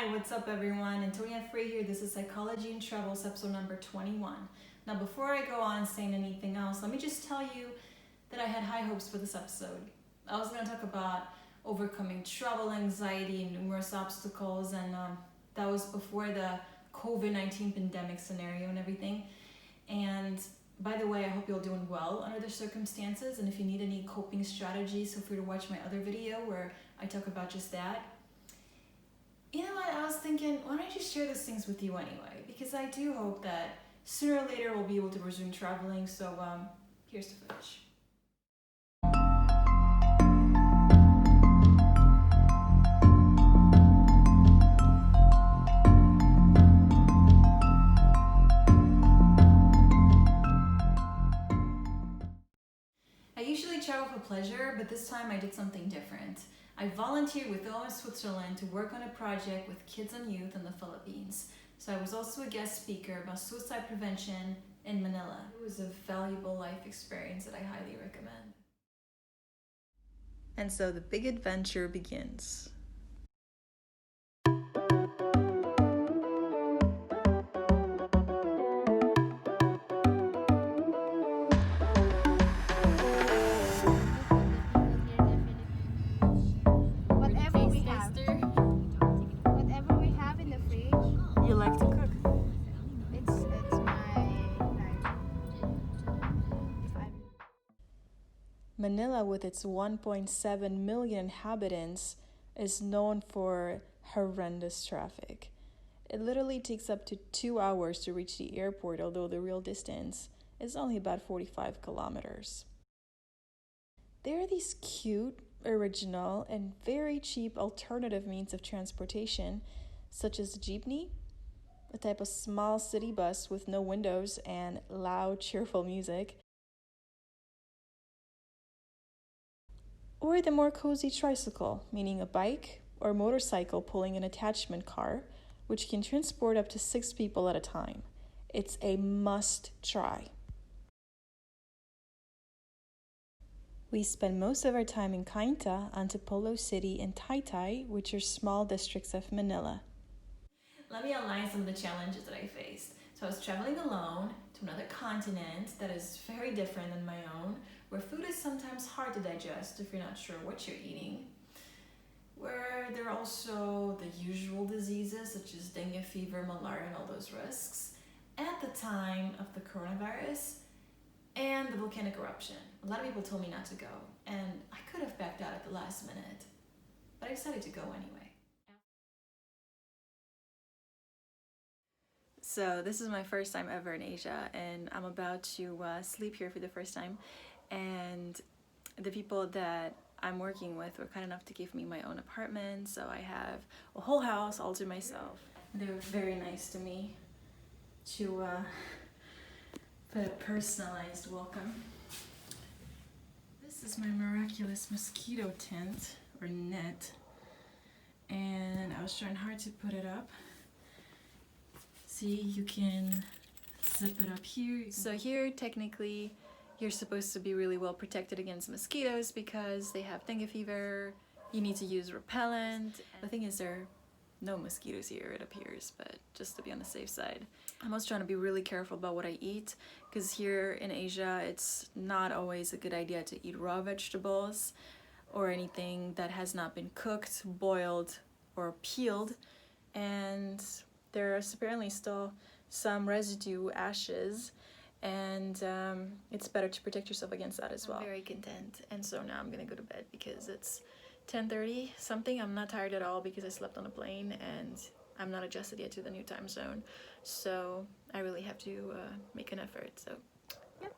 Hi, what's up everyone? Antonia Frey here. This is Psychology and Travels, episode number 21. Now before I go on saying anything else, let me just tell you that I had high hopes for this episode. I was going to talk about overcoming travel anxiety and numerous obstacles, and that was before the COVID-19 pandemic scenario and everything. And by the way, I hope you're doing well under the circumstances, and if you need any coping strategies, feel free to watch my other video where I talk about just that. You know what, I was thinking, why don't I just share these things with you anyway? Because I do hope that sooner or later we'll be able to resume traveling, so here's the footage. I usually travel for pleasure, but this time I did something different. I volunteered with OM Switzerland to work on a project with kids and youth in the Philippines. So I was also a guest speaker about suicide prevention in Manila. It was a valuable life experience that I highly recommend. And so the big adventure begins. You like to cook? It's my life. Manila, with its 1.7 million inhabitants, is known for horrendous traffic. It literally takes up to 2 hours to reach the airport, although the real distance is only about 45 kilometers. There are these cute, original, and very cheap alternative means of transportation, such as the jeepney, a type of small city bus with no windows and loud, cheerful music, or the more cozy tricycle, meaning a bike or motorcycle pulling an attachment car, which can transport up to 6 people at a time. It's a must try. We spend most of our time in Cainta, Antipolo City, and Taytay, which are small districts of Manila. Let me outline some of the challenges that I faced. So I was traveling alone to another continent that is very different than my own, where food is sometimes hard to digest if you're not sure what you're eating, where there are also the usual diseases such as dengue fever, malaria, and all those risks, at the time of the coronavirus and the volcanic eruption. A lot of people told me not to go, and I could have backed out at the last minute, but I decided to go anyway. So this is my first time ever in Asia, and I'm about to sleep here for the first time, and the people that I'm working with were kind enough to give me my own apartment, so I have a whole house all to myself. They were very nice to me to put a personalized welcome. This is my miraculous mosquito tent or net, and I was trying hard to put it up. See, you can zip it up here. So here, technically, you're supposed to be really well protected against mosquitoes because they have dengue fever. You need to use repellent. The thing is, there are no mosquitoes here, it appears, but just to be on the safe side. I'm also trying to be really careful about what I eat because here in Asia, it's not always a good idea to eat raw vegetables or anything that has not been cooked, boiled, or peeled. And there's apparently still some residue ashes, and it's better to protect yourself against that as well. I'm very content, and so now I'm gonna go to bed because it's 10:30 something. I'm not tired at all because I slept on a plane and I'm not adjusted yet to the new time zone, so I really have to make an effort. So yeah.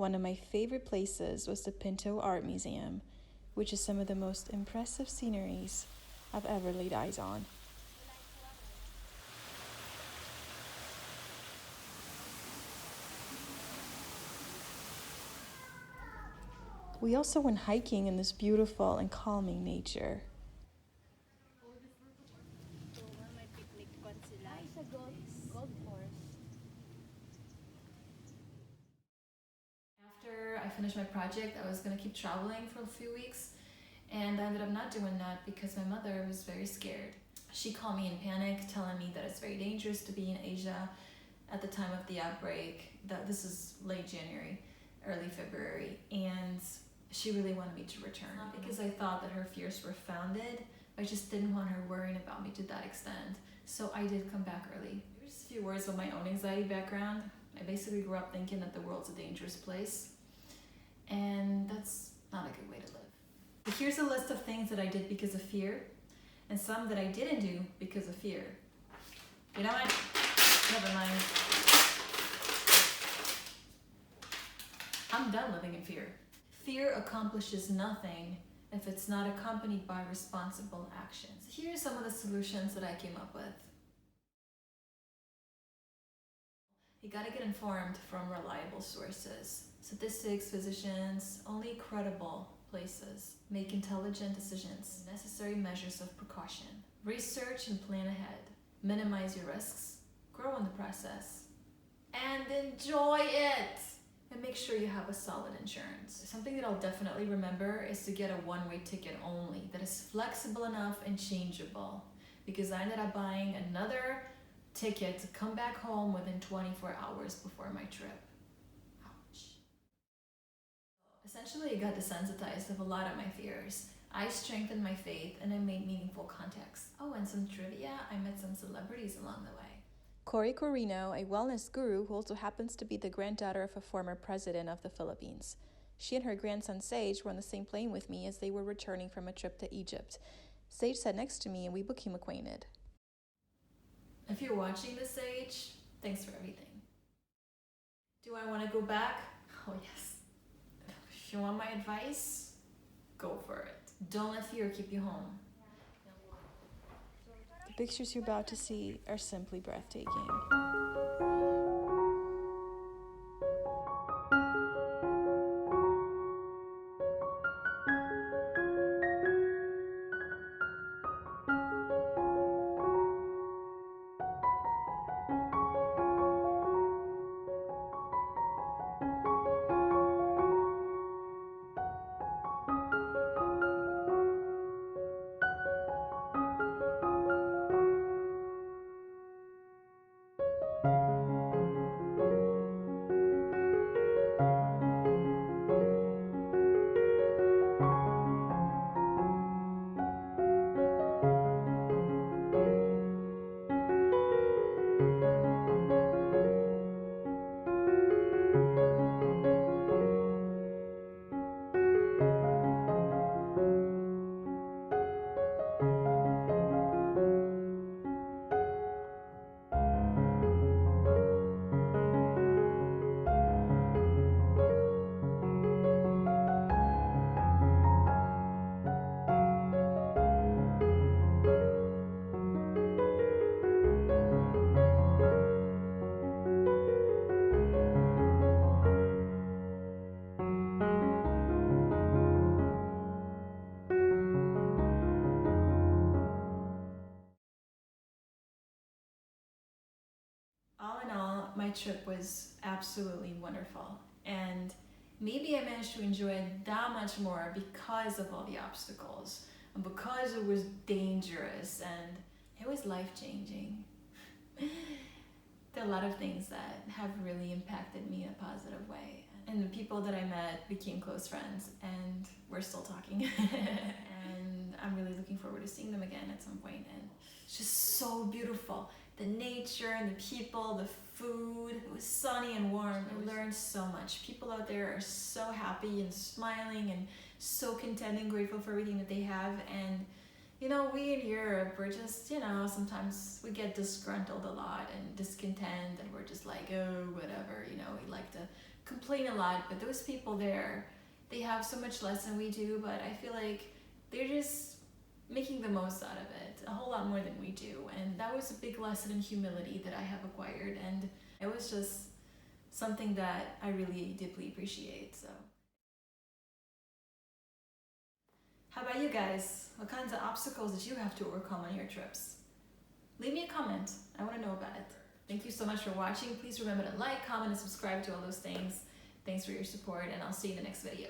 One of my favorite places was the Pinto Art Museum, which is some of the most impressive sceneries I've ever laid eyes on. We also went hiking in this beautiful and calming nature. After I finished my project, I was going to keep traveling for a few weeks, and I ended up not doing that because my mother was very scared. She called me in panic, telling me that it's very dangerous to be in Asia at the time of the outbreak. That this is late January, early February, and she really wanted me to return because I thought that her fears were founded. I just didn't want her worrying about me to that extent. So I did come back early. Just a few words about my own anxiety background. I basically grew up thinking that the world's a dangerous place, and that's not a good way to live. But here's a list of things that I did because of fear, and some that I didn't do because of fear. You know what? Never mind. I'm done living in fear. Fear accomplishes nothing if it's not accompanied by responsible actions. Here are some of the solutions that I came up with. You gotta get informed from reliable sources. Statistics, physicians, only credible places. Make intelligent decisions. Necessary measures of precaution. Research and plan ahead. Minimize your risks. Grow in the process. And enjoy it! And make sure you have a solid insurance. Something that I'll definitely remember is to get a one-way ticket only that is flexible enough and changeable, because I ended up buying another ticket to come back home within 24 hours before my trip. Ouch. Essentially, I got desensitized of a lot of my fears. I strengthened my faith and I made meaningful contacts. Oh, and some trivia, I met some celebrities along the way. Cory Corino, a wellness guru who also happens to be the granddaughter of a former president of the Philippines. She and her grandson Sage were on the same plane with me as they were returning from a trip to Egypt. Sage sat next to me and we became acquainted. If you're watching this, Sage, thanks for everything. Do I want to go back? Oh yes. If you want my advice, go for it. Don't let fear keep you home. The pictures you're about to see are simply breathtaking. All in all, my trip was absolutely wonderful, and maybe I managed to enjoy it that much more because of all the obstacles, and because it was dangerous, and it was life-changing. There are a lot of things that have really impacted me in a positive way, and the people that I met became close friends, and we're still talking. And I'm really looking forward to seeing them again at some point, and it's just so beautiful. The nature and the people, the food, it was sunny and warm. I learned so much. People out there are so happy and smiling and so content and grateful for everything that they have, and You know, we in Europe, we're just, you know, sometimes we get disgruntled a lot and discontent, and we're just like, oh, whatever, you know, we like to complain a lot. But those people there, they have so much less than we do, but I feel like they're just making the most out of it, a whole lot more than we do. And that was a big lesson in humility that I have acquired, and it was just something that I really deeply appreciate. So how about you guys? What kinds of obstacles did you have to overcome on your trips? Leave me a comment. I want to know about it. Thank you so much for watching. Please remember to like, comment, and subscribe to all those things. Thanks for your support, and I'll see you in the next video.